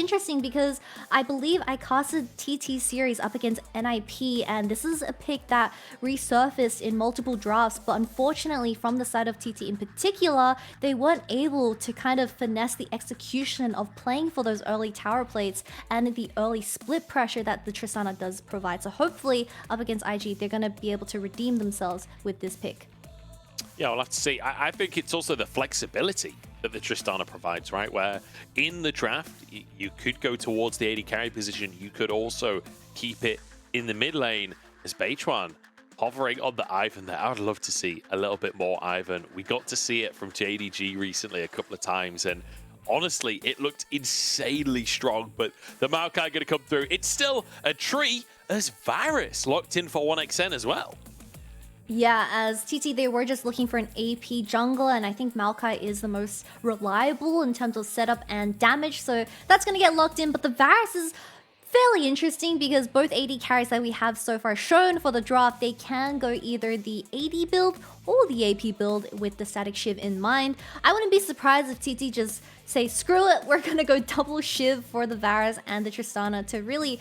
interesting because I believe I casted TT series up against NIP, and this is a pick that resurfaced in multiple drafts, but unfortunately from the side of TT in particular, they weren't able to kind of finesse the execution of playing for those early tower plates and the early split pressure that the Tristana does provide. So hopefully up against IG, they're going to be able to redeem themselves with this pick. Yeah, we'll have to see. I think it's also the flexibility that the Tristana provides, right? Where in the draft, you could go towards the AD carry position. You could also keep it in the mid lane as Beichuan hovering on the Ivan there. I would love to see a little bit more Ivan. We got to see it from JDG recently a couple of times, and honestly, it looked insanely strong, but the Maokai going to come through. It's still a tree as Varus locked in for 1xN as well. Yeah, as TT, they were just looking for an AP jungler, and I think Maokai is the most reliable in terms of setup and damage, so that's going to get locked in. But the Varus is fairly interesting because both AD carries that we have so far shown for the draft, they can go either the AD build or the AP build with the static Shiv in mind. I wouldn't be surprised if TT just say, screw it, we're gonna go double Shiv for the Varus and the Tristana to really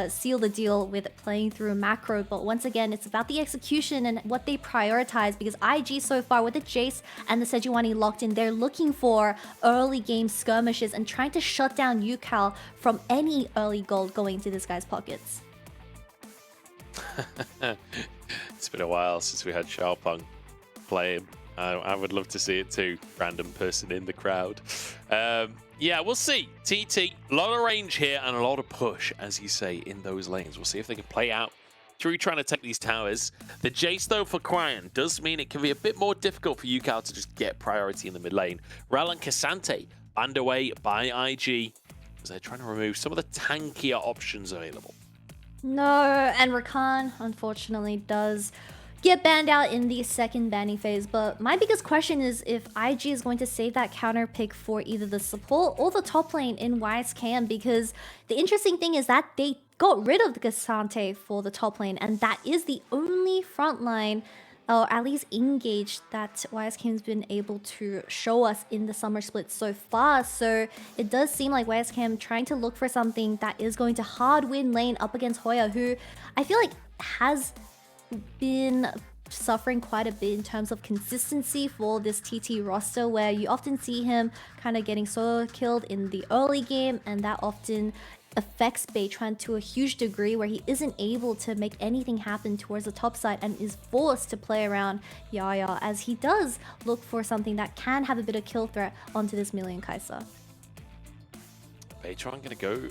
seal the deal with playing through macro. But once again, it's about the execution and what they prioritize, because IG so far with the Jace and the Sejuani locked in, they're looking for early game skirmishes and trying to shut down Ucal from any early gold going into this guy's pockets. It's been a while since we had Xiaopeng playing. I would love to see it too. Random person in the crowd. Yeah, we'll see. TT, a lot of range here and a lot of push, as you say, in those lanes. We'll see if they can play out through trying to take these towers. The Jace, though, for Cryin does mean it can be a bit more difficult for Ucal to just get priority in the mid lane. Rel and Cassante banned away by IG as they're trying to remove some of the tankier options available. No, and Rakan, unfortunately, does get banned out in the second banning phase. But my biggest question is if IG is going to save that counter pick for either the support or the top lane in YSKM, because the interesting thing is that they got rid of the Cassante for the top lane, and that is the only front line, or at least engage, that YSKM's been able to show us in the summer split so far. So it does seem like YSKM trying to look for something that is going to hard win lane up against Hoya, who I feel like has been suffering quite a bit in terms of consistency for this TT roster, where you often see him kind of getting solo killed in the early game, and that often affects Beichuan to a huge degree, where he isn't able to make anything happen towards the top side and is forced to play around Yaya, as he does look for something that can have a bit of kill threat onto this Million Kai'Sa. Beichuan gonna go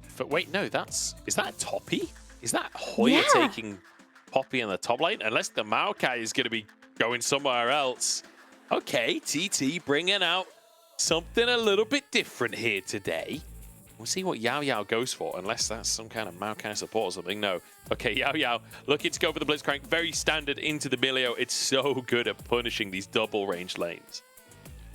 for, wait, no, is that Toppy? Is that Hoya taking Poppy in the top lane? Unless the Maokai is gonna be going somewhere else. Okay, TT bringing out something a little bit different here today. We'll see what Yao Yao goes for, unless that's some kind of Maokai support or something. No. Okay, Yao Yao looking to go for the Blitzcrank. Very standard into the Milio. It's so good at punishing these double range lanes.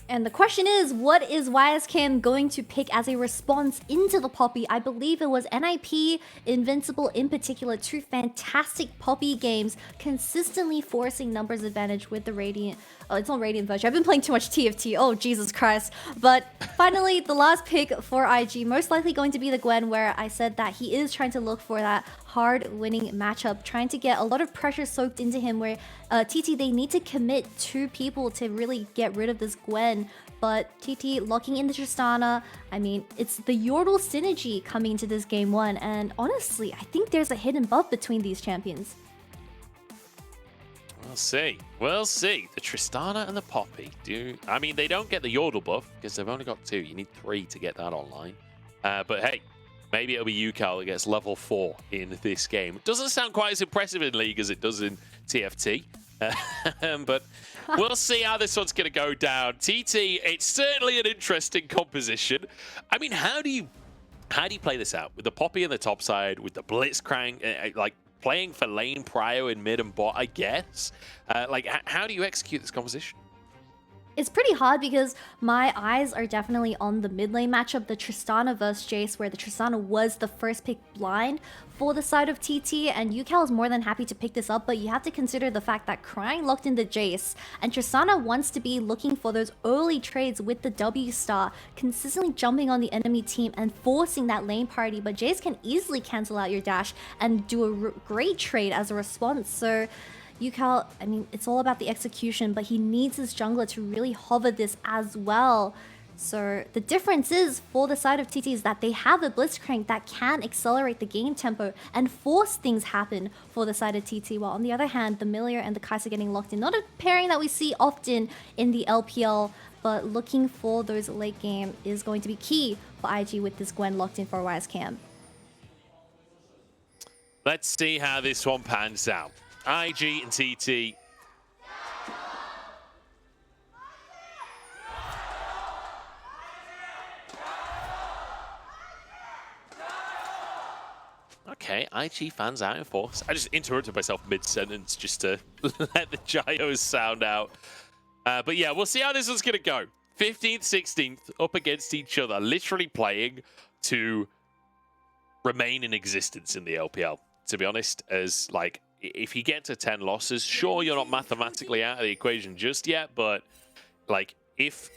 And the question is, what is YSKM going to pick as a response into the Poppy? I believe it was NIP, Invincible in particular, two fantastic Poppy games, consistently forcing numbers advantage with the Radiant. Oh, it's not Radiant version. I've been playing too much TFT. Oh, Jesus Christ. But finally, the last pick for IG, most likely going to be the Gwen, where I said that he is trying to look for that hard winning matchup, trying to get a lot of pressure soaked into him, where TT, they need to commit 2 people to really get rid of this Gwen. But TT locking in the Tristana, I mean, it's the Yordle synergy coming into this game 1, and honestly, I think there's a hidden buff between these champions. We'll see. We'll see. The Tristana and the Poppy I mean, they don't get the Yordle buff because they've only got 2. You need 3 to get that online. But hey, maybe it'll be Ucal that gets level 4 in this game. It doesn't sound quite as impressive in League as it does in TFT. But we'll see how this one's going to go down. TT, it's certainly an interesting composition. I mean, how do you play this out with the Poppy on the top side, with the Blitzcrank, like playing for lane prio in mid and bot, I guess? Like, how do you execute this composition? It's pretty hard because my eyes are definitely on the mid lane matchup, the Tristana versus Jace, where the Tristana was the first pick blind for the side of TT, and Ucal is more than happy to pick this up, but you have to consider the fact that Cryin locked into Jace, and Tristana wants to be looking for those early trades with the W star, consistently jumping on the enemy team and forcing that lane party, but Jace can easily cancel out your dash and do a great trade as a response, so Ucal, I mean, it's all about the execution, but he needs his jungler to really hover this as well. So the difference is, for the side of TT, is that they have a Blitzcrank that can accelerate the game tempo and force things happen for the side of TT, while on the other hand, the Millier and the Kai'Sa getting locked in. Not a pairing that we see often in the LPL, but looking for those late game is going to be key for IG with this Gwen locked in for a Wise Cam. Let's see how this one pans out. IG and TT. Okay, IG fans out in force. I just interrupted myself mid-sentence just to let the gyros sound out. But yeah, we'll see how this one's going to go. 15th, 16th up against each other, literally playing to remain in existence in the LPL, to be honest, as like, if you get to 10 losses, sure, you're not mathematically out of the equation just yet, but like, if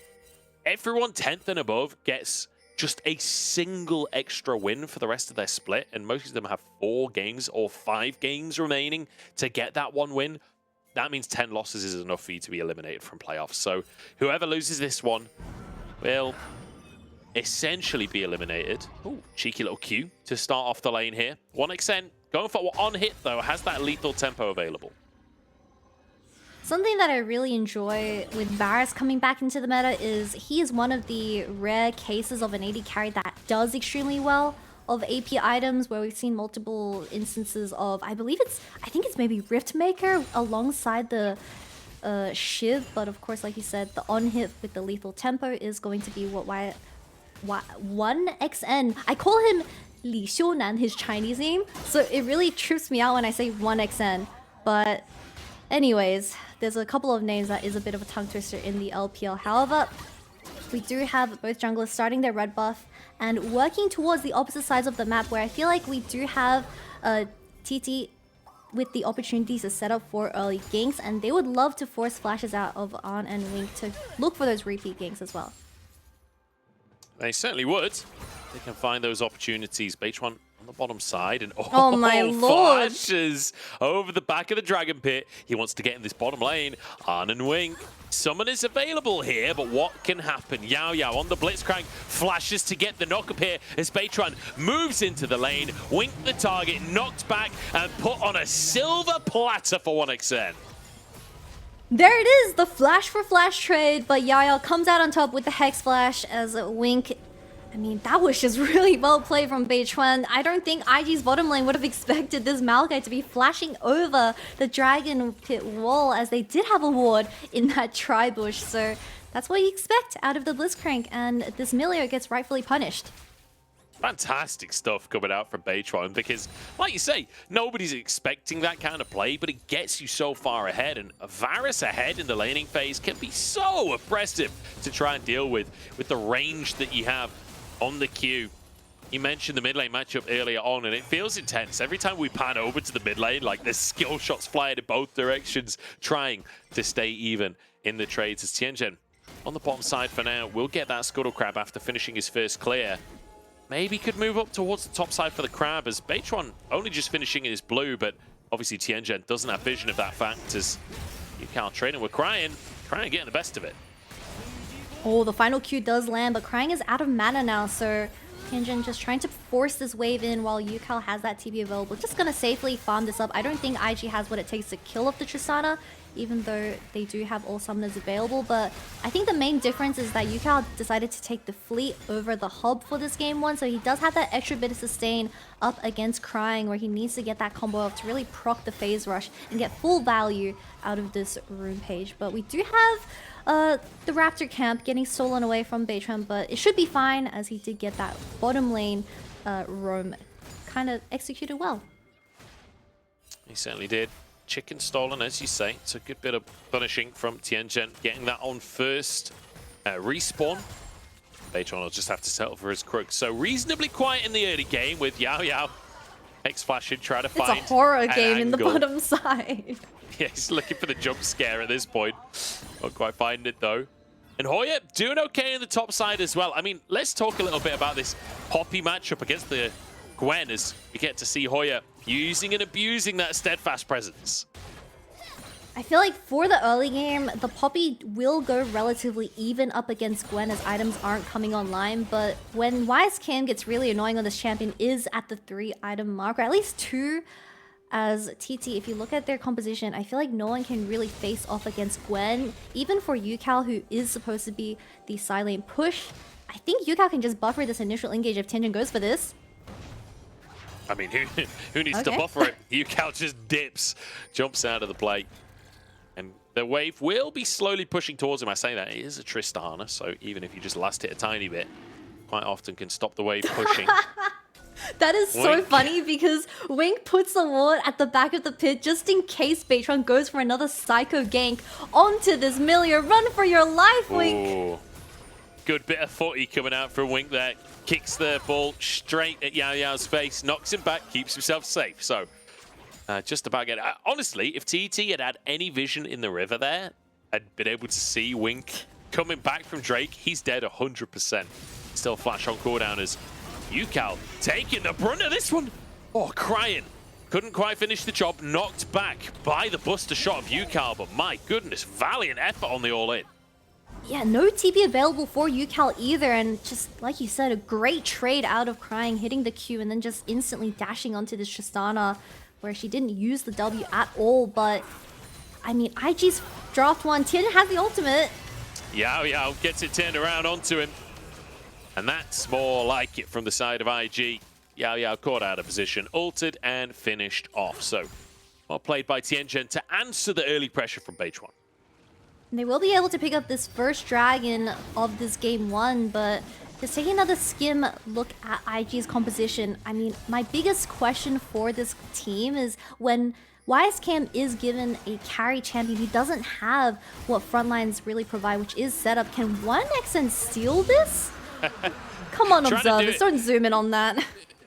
everyone 10th and above gets just a single extra win for the rest of their split, and most of them have 4 games or 5 games remaining to get that one win, that means 10 losses is enough for you to be eliminated from playoffs. So whoever loses this one will essentially be eliminated. Ooh, cheeky little Q to start off the lane here. 1xN. Going for on hit, though, has that lethal tempo available. Something that I really enjoy with Varus coming back into the meta is he is one of the rare cases of an AD carry that does extremely well of AP items, where we've seen multiple instances of, I think it's maybe Riftmaker alongside the Shiv, but of course, like you said, the on hit with the lethal tempo is going to be what 1xN. I call him Li Xiunan, his Chinese name, so it really trips me out when I say 1xN. But anyways, there's a couple of names that is a bit of a tongue twister in the LPL. However, we do have both junglers starting their red buff and working towards the opposite sides of the map, where I feel like we do have TT with the opportunities to set up for early ganks, and they would love to force flashes out of On and Wink to look for those repeat ganks as well. They certainly would. They can find those opportunities. Beichuan on the bottom side, and oh my lord, flashes over the back of the Dragon Pit. He wants to get in this bottom lane. On and Wink. Summon is available here, but what can happen? Yao on the Blitzcrank, flashes to get the knock up here as Beichuan moves into the lane. Wink the target, knocked back, and put on a silver platter for 1xN. There it is, the flash for flash trade, but Yao comes out on top with the Hex Flash as Wink. I mean, that was just really well played from Beichuan. I don't think IG's bottom lane would have expected this Maokai to be flashing over the Dragon Pit wall, as they did have a ward in that Tribush. So that's what you expect out of the Blitzcrank, and this Millier gets rightfully punished. Fantastic stuff coming out from Beichuan, because, like you say, nobody's expecting that kind of play, but it gets you so far ahead, and Varus ahead in the laning phase can be so oppressive to try and deal with the range that you have on the queue. You mentioned the mid lane matchup earlier on, and it feels intense. Every time we pan over to the mid lane, like there's skill shots flying in both directions, trying to stay even in the trades. As Tianzhen on the bottom side for now will get that Scuttle Crab after finishing his first clear. Maybe could move up towards the top side for the Crab, as Beichuan only just finishing in his blue, but obviously Tianzhen doesn't have vision of that fact, as Ucal training with Cryin getting the best of it. Oh, the final Q does land, but Cryin is out of mana now, so Tianzhen just trying to force this wave in while Ucal has that TP available. Just gonna safely farm this up. I don't think IG has what it takes to kill off the Tristana, even though they do have all summoners available, but I think the main difference is that Ucal decided to take the fleet over the hub for this game one, so he does have that extra bit of sustain up against Cryin, where he needs to get that combo up to really proc the phase rush and get full value out of this rune page. But we do have the Raptor camp getting stolen away from Beichuan, but it should be fine, as he did get that bottom lane roam kind of executed well. He certainly did. chicken stolen, as you say. It's a good bit of punishing from Tianzhen, getting that on first. Respawn. Beichuan will just have to settle for his crook. So reasonably quiet in the early game with Yao Yao. X-flashing, try to find It's a horror game in the angle. bottom side. Yeah, he's looking for the jump scare at this point. Not quite finding it though. And Hoya doing okay in the top side as well. I mean, let's talk a little bit about this Poppy matchup against the Gwen as we get to see Hoya using and abusing that steadfast presence. I feel like for the early game, the Poppy will go relatively even up against Gwen as items aren't coming online, but when Wise Cam gets really annoying on this champion is at the 3 item mark, or at least 2 as TT. If you look at their composition, I feel like no one can really face off against Gwen. Even for Ucal, who is supposed to be the side lane push, I think Ucal can just buffer this initial engage if Tianzhen goes for this. I mean, who needs to buffer it? Ucal just dips, jumps out of the play. And the wave will be slowly pushing towards him. I say that, it is a Tristana, so even if you just last it a tiny bit, quite often can stop the wave pushing. That is so funny because Wink puts the ward at the back of the pit just in case Beichuan goes for another psycho gank onto this Milia. Run for your life, Wink! Ooh. Good bit of footy coming out from Wink there. Kicks the ball straight at Yao Yao's face, knocks him back, keeps himself safe. So just about get it. Honestly, if TT had had any vision in the river there, I'd been able to see Wink coming back from Drake. He's dead 100%. Still flash on cooldown as Ucal taking the brunt of this one. Oh, Cryin couldn't quite finish the job. Knocked back by the buster shot of Ucal, but my goodness, valiant effort on the all-in. Yeah, no TP available for Ucal either, and just like you said, a great trade out of Cryin, hitting the Q and then just instantly dashing onto this Tristana, where she didn't use the W at all. But I mean, IG's draft one. Tianzhen has the ultimate. Yao Yao gets it turned around onto him, and that's more like it from the side of IG. Yao Yao caught out of position, ulted and finished off. So well played by Tianzhen to answer the early pressure from Beichuan. They will be able to pick up this first dragon of this game 1, but just taking another skim look at IG's composition, I mean, my biggest question for this team is when Wisecam is given a carry champion, he doesn't have what frontlines really provide, which is setup. Can 1xn steal this? Come on, observers, don't zoom in on that.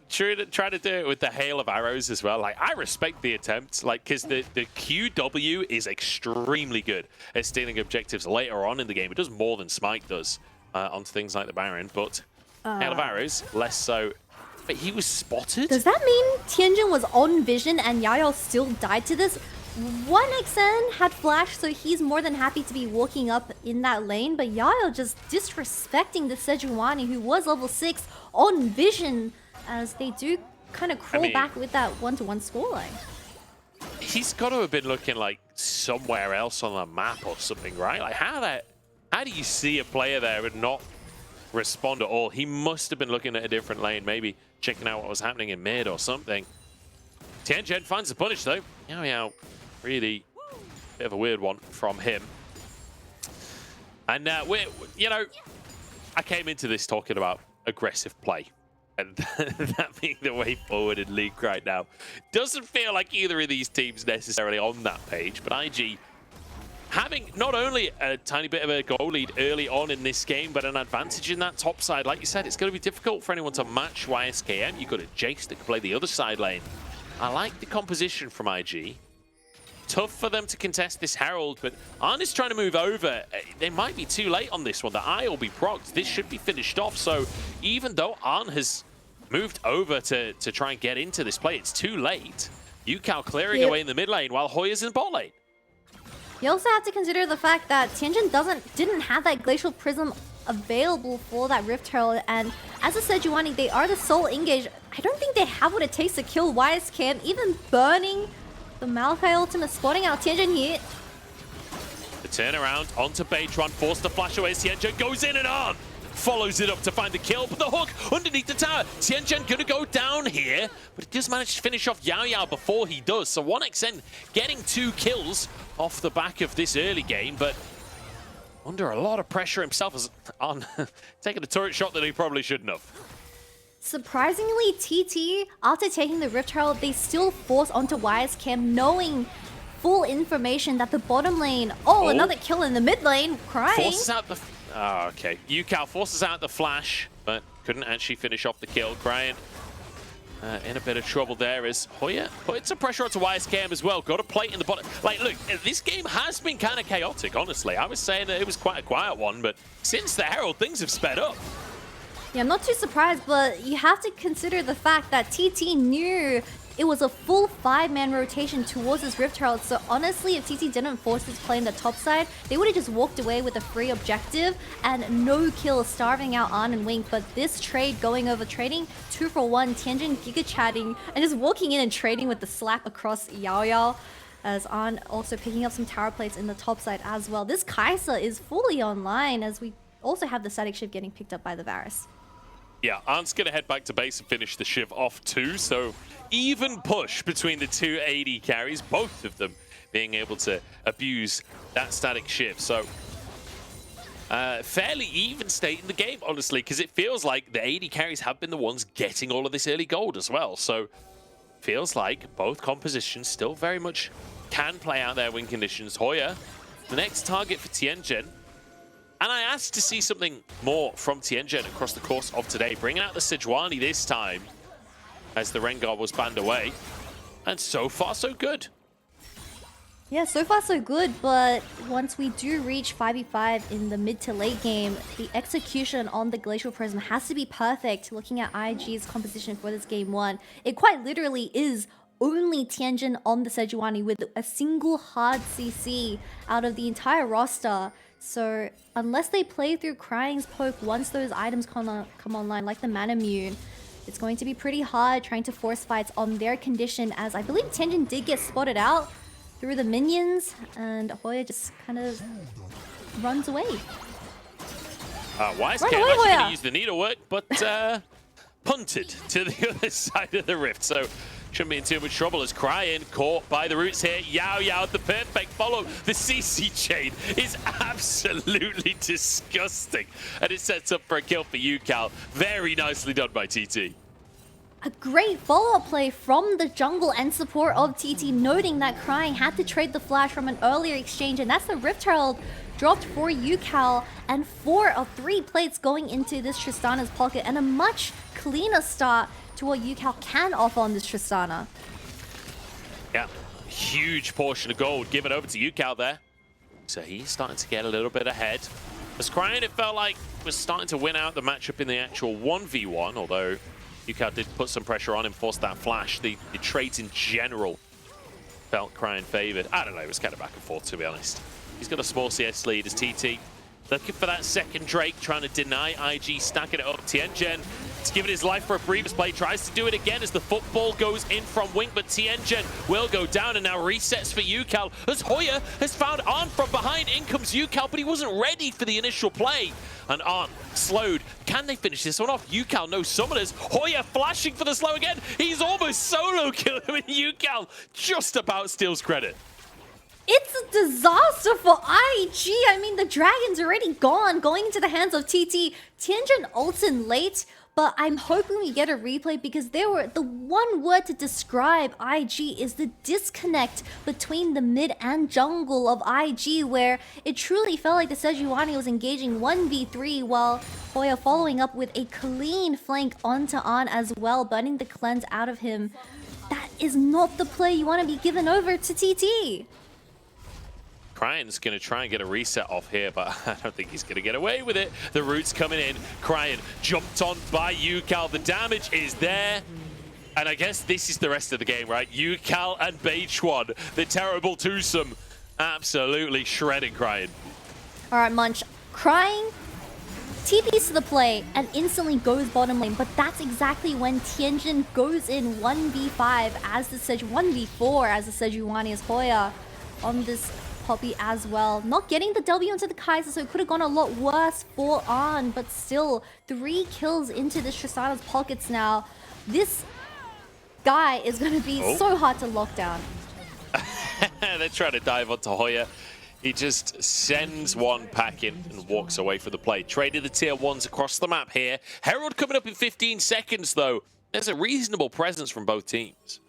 Try to do it with the hail of arrows as well. Like, I respect the attempt, like, because the QW is extremely good at stealing objectives later on in the game. It does more than Smite does onto things like the Baron, but hail of arrows, less so. But he was spotted? Does that mean Tianzhen was on vision and Yao Yao still died to this? 1xn had flash, so he's more than happy to be walking up in that lane, but Yao Yao just disrespecting the Sejuani, who was level 6 on vision, as they do kind of crawl back with that 1-to-1 scoreline. He's got to have been looking like somewhere else on the map or something, right? Like how do you see a player there and not respond at all? He must have been looking at a different lane, maybe checking out what was happening in mid or something. Tianzhen finds the punish though. Yao Yao, really bit of a weird one from him. And you know, I came into this talking about aggressive play. And that being the way forward in League right now. Doesn't feel like either of these teams necessarily on that page, but IG having not only a tiny bit of a goal lead early on in this game, but an advantage in that top side. Like you said, it's going to be difficult for anyone to match YSKM. You've got a Jace that can play the other side lane. I like the composition from IG. Tough for them to contest this Herald, but Arn is trying to move over. They might be too late on this one. The eye will be procced. This should be finished off. So even though Arn has moved over to try and get into this play, it's too late. Ucal clearing away in the mid lane while Hoya's in the bot lane. You also have to consider the fact that Tianzhen didn't have that Glacial Prism available for that Rift Herald, and as a Sejuani, they are the sole engage. I don't think they have what it takes to kill YSKM, even burning the Maokai ultimate, spotting out Tianzhen here. The turnaround onto Beichuan, forced to flash away as Tianzhen goes in and on. Follows it up to find the kill, but the hook underneath the tower. Tianzhen gonna go down here, but he does manage to finish off Yao Yao before he does. So 1xn getting 2 kills off the back of this early game, but under a lot of pressure himself as on taking a turret shot that he probably shouldn't have. Surprisingly, TT, after taking the Rift Herald, they still force onto YSKM, knowing full information that the bottom lane... Oh, another kill in the mid lane. Cryin. Forces out the... Oh, okay. Ucal forces out the flash, but couldn't actually finish off the kill. Cryin in a bit of trouble there as Hoya put some pressure onto YSKM as well. Got a plate in the bottom. Like, look, this game has been kind of chaotic, honestly. I was saying that it was quite a quiet one, but since the Herald, things have sped up. Yeah, I'm not too surprised, but you have to consider the fact that TT knew it was a full 5-man rotation towards this Rift Herald. So honestly, if TT didn't force this play in the top side, they would have just walked away with a free objective and no kill, starving out An and Wink. But this trade going over trading 2 for 1, Tianzhen giga chatting and just walking in and trading with the slap across Yao, as An also picking up some tower plates in the top side as well. This Kai'Sa is fully online as we also have the static shift getting picked up by the Varus. Yeah, Ant's going to head back to base and finish the shiv off too, so even push between the two AD carries, both of them being able to abuse that static shiv. So fairly even state in the game, honestly, because it feels like the AD carries have been the ones getting all of this early gold as well. So feels like both compositions still very much can play out their win conditions. Hoya, the next target for Tianzhen. And I asked to see something more from Tianzhen across the course of today, bringing out the Sejuani this time as the Rengar was banned away. And so far, so good. Yeah, so far so good, but once we do reach 5v5 in the mid to late game, the execution on the Glacial Prism has to be perfect. Looking at IG's composition for this game 1, it quite literally is only Tianzhen on the Sejuani with a single hard CC out of the entire roster. So unless they play through Crying's poke once those items come online, like the Mana Mune, it's going to be pretty hard trying to force fights on their condition, as I believe Tianzhen did get spotted out through the minions, and Hoya just kind of runs away. YSKM actually going to use the needlework, but punted to the other side of the rift. So shouldn't be in too much trouble as Cryin caught by the roots here. Yao, the perfect follow. The CC chain is absolutely disgusting. And it sets up for a kill for Ucal. Very nicely done by TT. A great follow-up play from the jungle and support of TT, noting that Cryin had to trade the flash from an earlier exchange, and that's the Rift Herald dropped for Ucal, and 4 of 3 plates going into this Tristana's pocket, and a much cleaner start to what Ucal can offer on this Tristana. Yeah, huge portion of gold given over to Ucal there. So he's starting to get a little bit ahead. As Cryin, it felt like, was starting to win out the matchup in the actual 1v1, although Ucal did put some pressure on him, forced that flash. The trades in general felt Cryin favored. I don't know, it was kind of back and forth, to be honest. He's got a small CS lead as TT looking for that second Drake, trying to deny IG, stacking it up. Tianzhen, he's given his life for a previous play, tries to do it again as the football goes in from Wink, but Tianzhen will go down and now resets for Ucal as Hoya has found Arn from behind. In comes Ucal, but he wasn't ready for the initial play. And Arn slowed. Can they finish this one off? Ucal, no summoners. Hoya flashing for the slow again. He's almost solo killing him, and Ucal just about steals credit. It's a disaster for IG. I mean, the dragon's already gone, going into the hands of TT. Tianzhen ults in late, but I'm hoping we get a replay because the one word to describe IG is the disconnect between the mid and jungle of IG, where it truly felt like the Sejuani was engaging 1v3 while Hoya following up with a clean flank onto An as well, burning the cleanse out of him. That is not the play you want to be given over to TT. Cryan's going to try and get a reset off here, but I don't think he's going to get away with it. The roots coming in. Cryin jumped on by Ucal. The damage is there. And I guess this is the rest of the game, right? Ucal and Beichuan, the terrible twosome, absolutely shredding Cryin. All right, Munch. Cryin TPs to the play and instantly goes bottom lane, but that's exactly when Tianzhen goes in 1v5 as the 1v4 as the Sejuani as Hoya on this Poppy as well. Not getting the W into the Kai'Sa, so it could have gone a lot worse for An, but still 3 kills into this Tristana's pockets now. This guy is going to be so hard to lock down. They're trying to dive onto Hoya. He just sends one packing and walks away for the play. Traded the tier 1s across the map here. Herald coming up in 15 seconds though. There's a reasonable presence from both teams.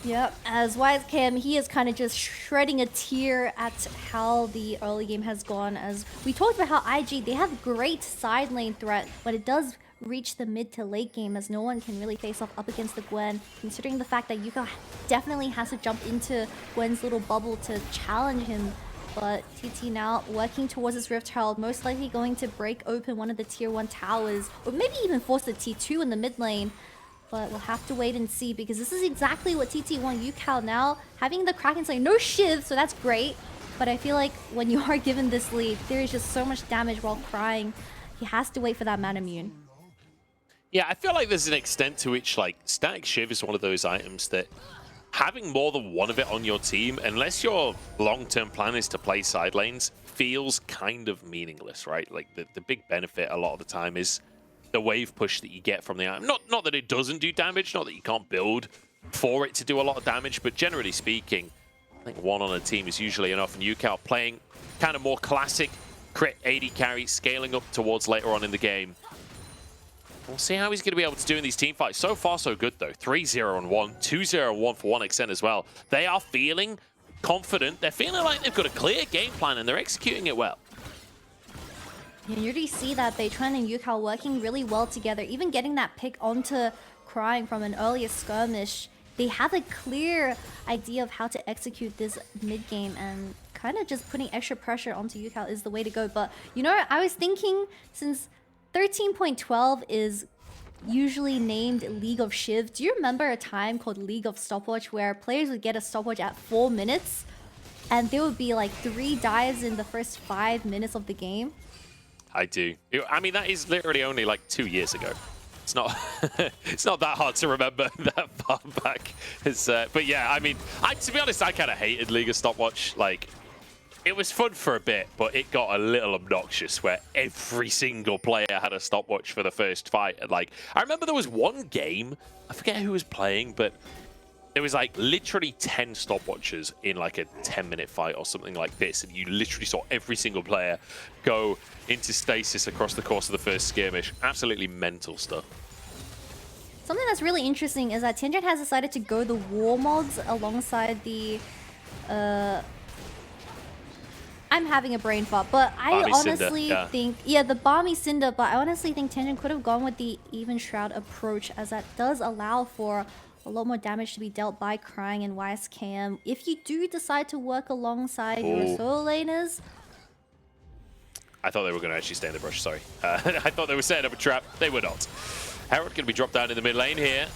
Yep, as Wise Cam, he is kind of just shredding a tear at how the early game has gone. As we talked about how IG, they have great side lane threat, but it does reach the mid to late game as no one can really face off up against the Gwen, considering the fact that Ucal definitely has to jump into Gwen's little bubble to challenge him. But TT now working towards his Rift Herald, most likely going to break open one of the tier 1 towers, or maybe even force the T2 in the mid lane. But we'll have to wait and see, because this is exactly what TT want. Ucal now having the Kraken Slayer, no Shiv, so that's great. But I feel like when you are given this lead, there is just so much damage while crying. He has to wait for that man immune. Yeah, I feel like there's an extent to which, like, Static Shiv is one of those items that having more than one of it on your team, unless your long-term plan is to play side lanes, feels kind of meaningless, right? Like, the big benefit a lot of the time is the wave push that you get from the item. Not that it doesn't do damage, not that you can't build for it to do a lot of damage, but generally speaking, I think one on a team is usually enough. And Ucal playing kind of more classic crit AD carry, scaling up towards later on in the game. We'll see how he's going to be able to do in these team fights. So far, so good, though. 3-0 and 1, 2-0 and 1 for 1xN as well. They are feeling confident. They're feeling like they've got a clear game plan, and they're executing it well. You already see that Beichuan and Ucal working really well together, even getting that pick onto Cryin from an earlier skirmish. They have a clear idea of how to execute this mid-game, and kind of just putting extra pressure onto Ucal is the way to go. But, you know, I was thinking, since 13.12 is usually named League of Shiv, do you remember a time called League of Stopwatch where players would get a stopwatch at 4 minutes, and there would be like 3 dives in the first 5 minutes of the game? I do. I mean, that is literally only like 2 years ago. It's not it's not that hard to remember that far back. But yeah, I mean, to be honest, I kind of hated League of Stopwatch. Like, it was fun for a bit, but it got a little obnoxious where every single player had a stopwatch for the first fight. And like, I remember there was one game, I forget who was playing, but there was like literally 10 stopwatches in like a 10-minute fight or something like this, and you literally saw every single player go into stasis across the course of the first skirmish. Absolutely mental stuff. Something that's really interesting is that Tianzhen has decided to go the war mods alongside the I'm having a brain fart, but I honestly think, yeah, the Balmy Cinder, but I honestly think Tianzhen could have gone with the Even Shroud approach, as that does allow for a lot more damage to be dealt by Cryin and YSKM if you do decide to work alongside your solo laners. I thought they were going to actually stay in the brush, sorry. I thought they were setting up a trap. They were not. Herald going to be dropped down in the mid lane here.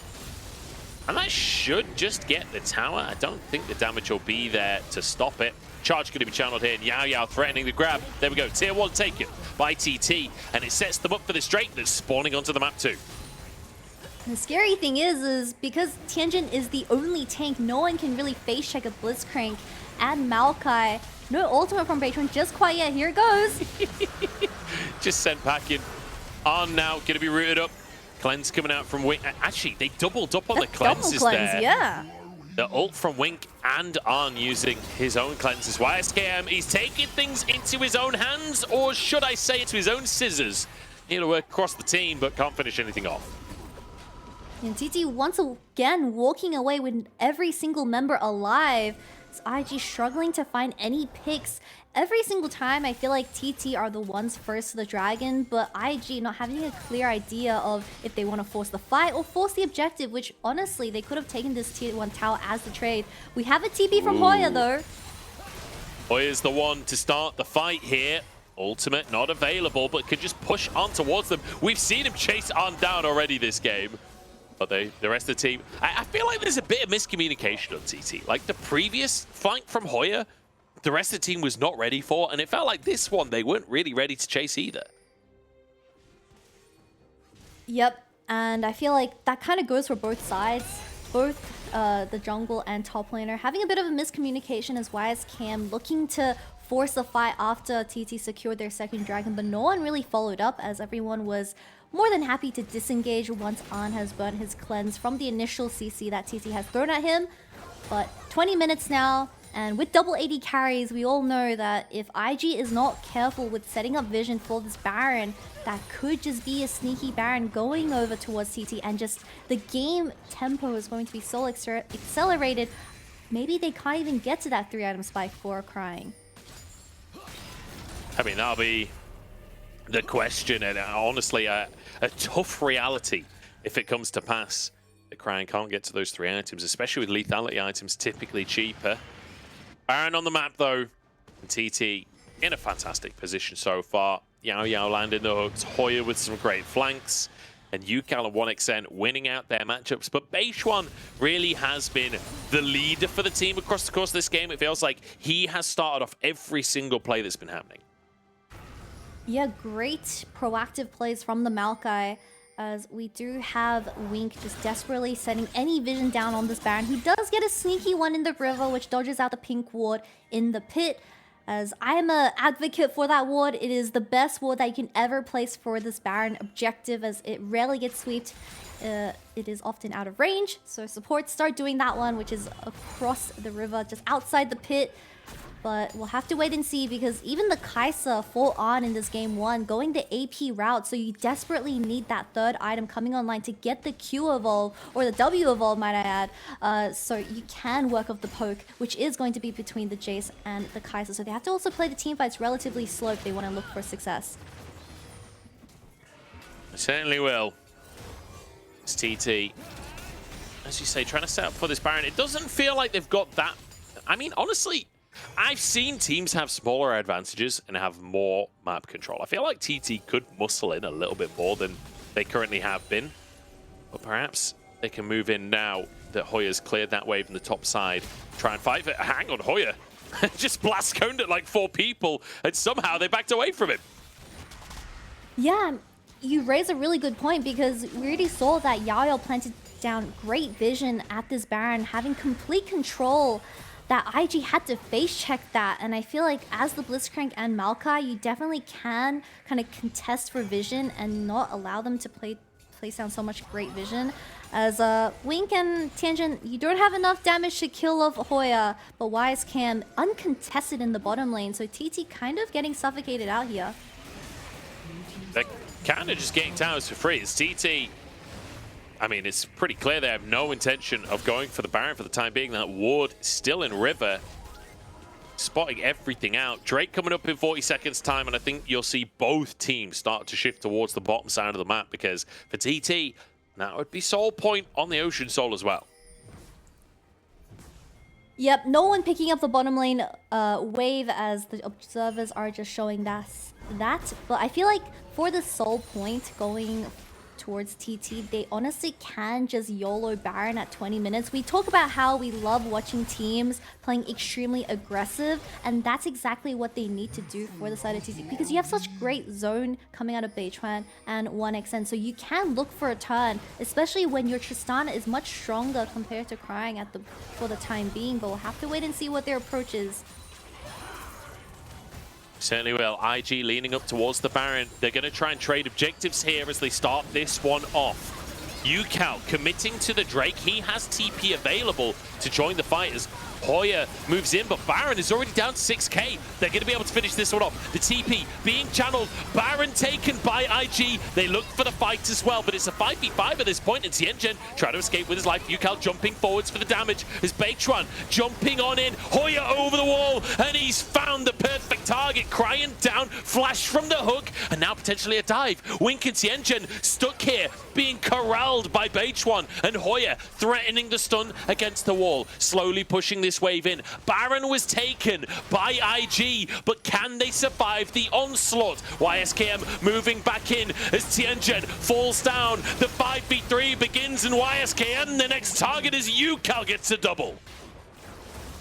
And that should just get the tower. I don't think the damage will be there to stop it. Charge going to be channeled here. Yao threatening the grab. There we go. Tier 1 taken by TT. And it sets them up for this Drake that's spawning onto the map too. The scary thing is because Tianzhen is the only tank, no one can really face check a Blitzcrank and Maokai. No ultimate from Beichuan just quite yet. Here it goes. Just sent packing. On now, going to be rooted up. Cleanse coming out from Wink. Actually, they doubled up on the cleanses there. Yeah. The ult from Wink and Arn using his own cleanses. YSKM, he's taking things into his own hands, or should I say into his own scissors. Need to work across the team, but can't finish anything off. And TT once again walking away with every single member alive. It's IG struggling to find any picks. Every single time I feel like TT are the ones first to the dragon, but IG not having a clear idea of if they want to force the fight or force the objective, which honestly they could have taken this tier 1 tower as the trade. We have a TP from Hoya though. Hoya's the one to start the fight here. Ultimate not available, but could just push on towards them. We've seen him chase on down already this game. But the rest of the team, I feel like there's a bit of miscommunication on TT. Like the previous flank from Hoya, the rest of the team was not ready for, and it felt like this one, they weren't really ready to chase either. Yep, and I feel like that kind of goes for both sides. Both the jungle and top laner having a bit of a miscommunication as YSKM looking to force the fight after TT secured their second dragon, but no one really followed up as everyone was more than happy to disengage once An has burnt his cleanse from the initial CC that TT has thrown at him. But 20 minutes now, and with double AD carries, we all know that if IG is not careful with setting up vision for this Baron, that could just be a sneaky Baron going over towards TT, and just the game tempo is going to be so accelerated. Maybe they can't even get to that 3-item spike for Cryin. I mean, that'll be the question, and honestly, a tough reality if it comes to pass. The Cryin can't get to those 3 items, especially with lethality items typically cheaper. Baron on the map, though, and TT in a fantastic position so far. Yao landing the hooks, Hoya with some great flanks, and Ucal and 1xN winning out their matchups. But Beichuan really has been the leader for the team across the course of this game. It feels like he has started off every single play that's been happening. Yeah, great proactive plays from the Maokai, as we do have Wink just desperately setting any vision down on this Baron. He does get a sneaky one in the river, which dodges out the pink ward in the pit. As I am an advocate for that ward, it is the best ward that you can ever place for this Baron objective, as it rarely gets sweeped. It is often out of range, so supports start doing that one, which is across the river, just outside the pit. But we'll have to wait and see, because even the Kai'Sa full on in this game 1, going the AP route, so you desperately need that 3rd item coming online to get the Q evolve, or the W evolve, might I add. So you can work off the poke, which is going to be between the Jace and the Kai'Sa. So they have to also play the team fights relatively slow if they want to look for success. I certainly will. It's TT, as you say, trying to set up for this Baron. It doesn't feel like they've got that. I mean, honestly, I've seen teams have smaller advantages and have more map control. I feel like TT could muscle in a little bit more than they currently have been. But perhaps they can move in now that Hoya's cleared that wave from the top side. Try and fight it. Hang on, Hoya. Just blast coned at like 4 people, and somehow they backed away from him. Yeah, you raise a really good point, because we already saw that Yao planted down great vision at this Baron, having complete control. That IG had to face check that, and I feel like as the Blitzcrank and Maokai, you definitely can kind of contest for vision and not allow them to place down so much great vision. As Wink and Tianzhen, you don't have enough damage to kill off Hoya, but YSCam uncontested in the bottom lane, so TT kind of getting suffocated out here. They're kind of just getting towers for free. It's TT. I mean, it's pretty clear they have no intention of going for the Baron for the time being. That ward still in river, spotting everything out. Drake coming up in 40 seconds time, and I think you'll see both teams start to shift towards the bottom side of the map, because for TT, that would be Soul Point on the Ocean Soul as well. Yep, no one picking up the bottom lane wave, as the observers are just showing that. But I feel like for the Soul Point going towards TT, they honestly can just YOLO Baron at 20 minutes. We talk about how we love watching teams playing extremely aggressive, and that's exactly what they need to do for the side of TT, because you have such great zone coming out of Beichuan and 1xN, so you can look for a turn, especially when your Tristana is much stronger compared to Cryin for the time being. But we'll have to wait and see what their approach is. Certainly will. IG leaning up towards the Baron. They're going to try and trade objectives here as they start this one off. Ucal committing to the Drake. He has TP available to join the fighters. Hoya moves in, but Baron is already down to 6k. They're going to be able to finish this one off. The TP being channeled. Baron taken by IG. They look for the fight as well, but it's a 5v5 at this point. And Tianzhen trying to escape with his life. Ucal jumping forwards for the damage. As Beichuan jumping on in. Hoya over the wall, and he's found the perfect target. Cryin down, flash from the hook, and now potentially a dive. Wink and Tianzhen stuck here, being corralled by Beichuan, and Hoya threatening the stun against the wall. Slowly pushing this wave in. Baron was taken by IG, but can they survive the onslaught? YSKM moving back in as Tianzhen falls down. The 5v3 begins, and YSKM, the next target is Ucal, gets a double.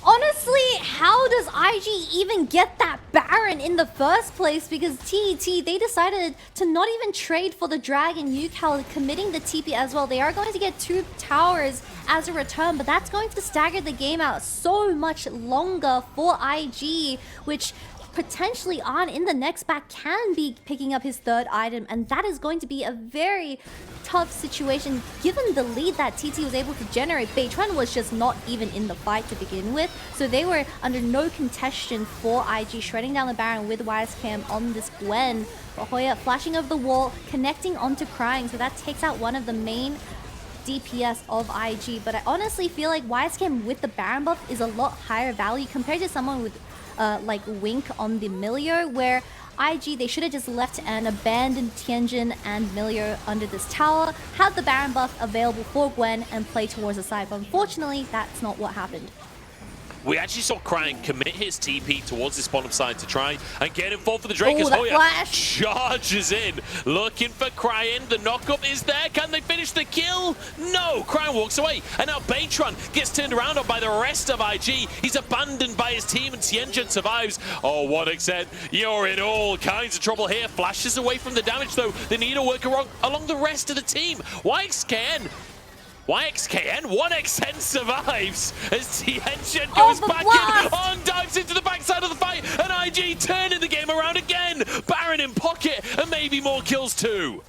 Honestly, how does IG even get that Baron in the first place? Because TET, they decided to not even trade for the Dragon. Ucal committing the TP as well. They are going to get 2 towers as a return, but that's going to stagger the game out so much longer for IG, which potentially on in the next back can be picking up his third item, and that is going to be a very tough situation given the lead that TT was able to generate. Beichuan was just not even in the fight to begin with, so they were under no contestation for IG, shredding down the Baron with YSKM on this Gwen. But Hoya flashing over the wall, connecting onto Cryin, so that takes out one of the main DPS of IG. But I honestly feel like YSKM with the Baron buff is a lot higher value compared to someone with like Wink on the Milio, where IG, they should have just left and abandoned Tianzhen and Milio under this tower, have the Baron buff available for Gwen, and play towards the side. But unfortunately, that's not what happened. We actually saw Cryin commit his TP towards his bottom side to try and get him fall for the Drake as Hoya charges in, looking for Cryin. The knockup is there. Can they finish the kill? No! Cryin walks away, and now Beichuan gets turned around on by the rest of IG. He's abandoned by his team, and Tianzhen survives. Oh, what extent. You're in all kinds of trouble here. Flashes away from the damage, though. They need to work along the rest of the team. YXKN, 1xN survives as Tianzhen goes back in, on dives into the backside of the fight, and IG turning the game around again. Baron in pocket, and maybe more kills too.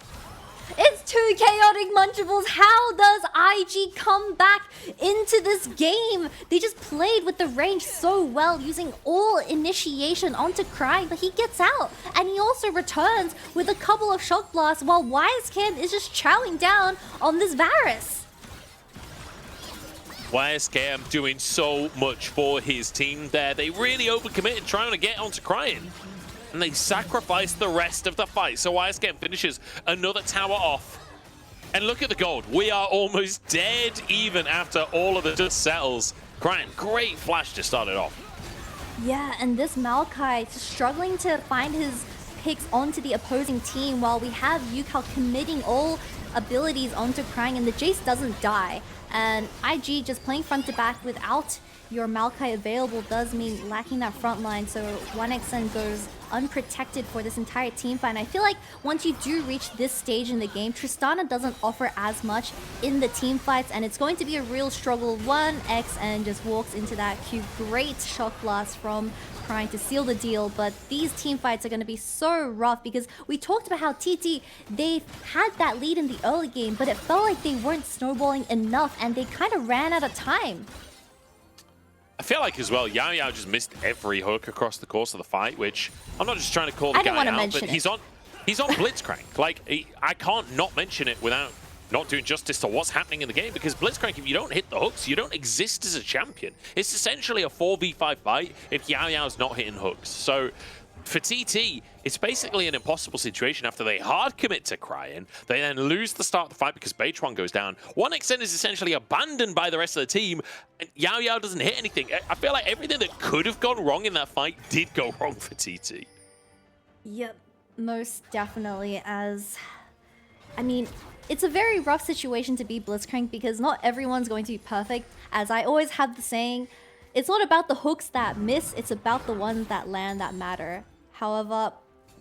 It's too chaotic, Muncahbles. How does IG come back into this game? They just played with the range so well, using all initiation onto Cryin, but he gets out. And he also returns with a couple of shock blasts while YSKM is just chowing down on this Varus. YSKM doing so much for his team there. They really overcommitted trying to get onto Cryin, and they sacrificed the rest of the fight. So YSKM finishes another tower off. And look at the gold. We are almost dead even after all of the dust settles. Cryin, great flash to start it off. Yeah, and this Maokai struggling to find his picks onto the opposing team while we have Ucal committing all abilities onto Cryin, and the Jace doesn't die. And IG just playing front to back without your Maokai available does mean lacking that front line, so 1xN goes unprotected for this entire team fight. And I feel like once you do reach this stage in the game, Tristana doesn't offer as much in the team fights, and it's going to be a real struggle. 1xN just walks into that cube. Great shock blast from Cryin to seal the deal, but these team fights are going to be so rough because we talked about how TT, they had that lead in the early game, but it felt like they weren't snowballing enough and they kind of ran out of time. I feel like as well, Yao just missed every hook across the course of the fight, which I'm not just trying to call the guy out, but he's on Blitzcrank. Like, I can't not mention it without not doing justice to what's happening in the game, because Blitzcrank, if you don't hit the hooks, you don't exist as a champion. It's essentially a 4v5 fight if Yao's not hitting hooks. So for TT, it's basically an impossible situation after they hard commit to Cryin. They then lose the start of the fight because Beichuan goes down. 1xN is essentially abandoned by the rest of the team, and Yao doesn't hit anything. I feel like everything that could have gone wrong in that fight did go wrong for TT. Yep, most definitely. As I mean, it's a very rough situation to be Blitzcrank because not everyone's going to be perfect. As I always have the saying, it's not about the hooks that miss, it's about the ones that land that matter. However,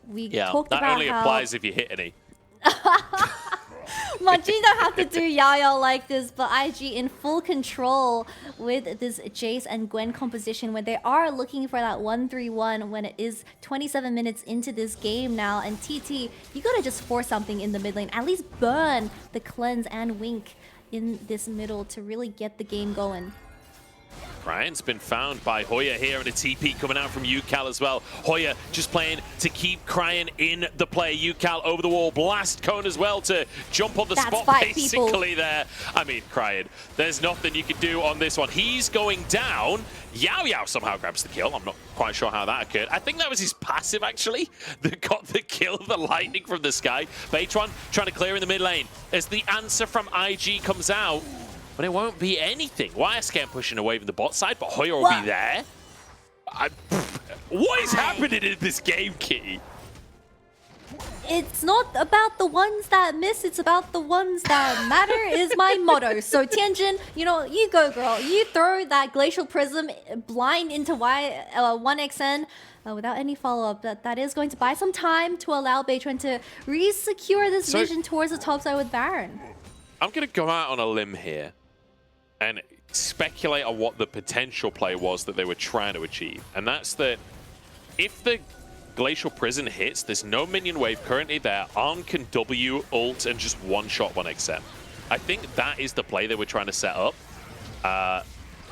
we talked about how... that only applies if you hit any. Munchie don't have to do Yao like this, but IG in full control with this Jace and Gwen composition when they are looking for that 1-3-1 when it is 27 minutes into this game now. And TT, you gotta just force something in the mid lane. At least burn the cleanse and wink in this middle to really get the game going. Crayin's been found by Hoya here, and a TP coming out from Ucal as well. Hoya just playing to keep Cryin in the play. Ucal over the wall, blast cone as well to jump on the spot basically there. I mean, Cryin, there's nothing you can do on this one. He's going down. Yao somehow grabs the kill. I'm not quite sure how that occurred. I think that was his passive, actually, that got the kill, the lightning from the sky. Beichuan trying to clear in the mid lane as the answer from IG comes out. But it won't be anything. YSKM pushing away from the bot side, but Hoya will be there. What is happening in this game, Kitty? It's not about the ones that miss, it's about the ones that matter is my motto. So Tianzhen, you know, you go girl. You throw that Glacial Prism blind into 1xN without any follow-up. That is going to buy some time to allow Beichuan to re-secure this vision towards the top side with Baron. I'm going to go out on a limb here and speculate on what the potential play was that they were trying to achieve. And that's that if the Glacial Prison hits, there's no minion wave currently there. Arm can W, ult, and just one-shot 1XM. I think that is the play they were trying to set up.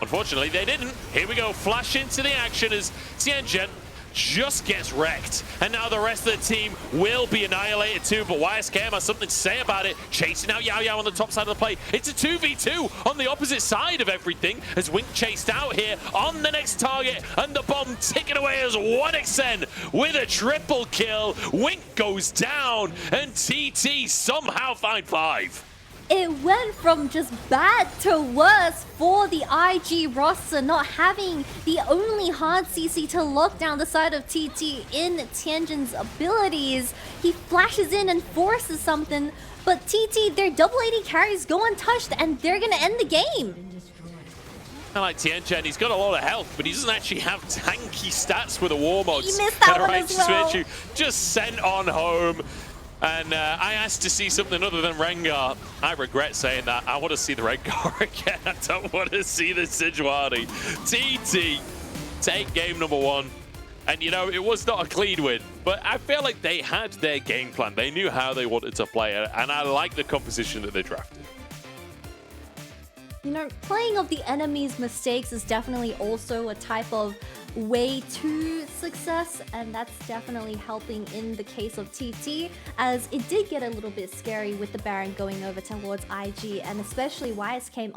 Unfortunately, they didn't. Here we go, flash into the action as Tianzhen just gets wrecked. And now the rest of the team will be annihilated too, but YSKM has something to say about it. Chasing out Yao on the top side of the play. It's a 2v2 on the opposite side of everything as Wink chased out here on the next target, and the bomb ticking away as 1xN with a triple kill. Wink goes down, and TT somehow find 5. It went from just bad to worse for the IG roster, not having the only hard CC to lock down the side of TT in Tianzhen's abilities. He flashes in and forces something, but TT, their double AD carries go untouched, and they're gonna end the game. I like Tianzhen, he's got a lot of health, but he doesn't actually have tanky stats with the Warmogs. He missed that one as well. Just sent on home. And I asked to see something other than Rengar. I regret saying that. I want to see the Rengar again. I don't want to see the Sejuani. TT take game number 1. And, you know, it was not a clean win, but I feel like they had their game plan. They knew how they wanted to play it, and I like the composition that they drafted. You know, playing of the enemy's mistakes is definitely also a type of way to success, and that's definitely helping in the case of TT, as it did get a little bit scary with the Baron going over towards IG, and especially YS came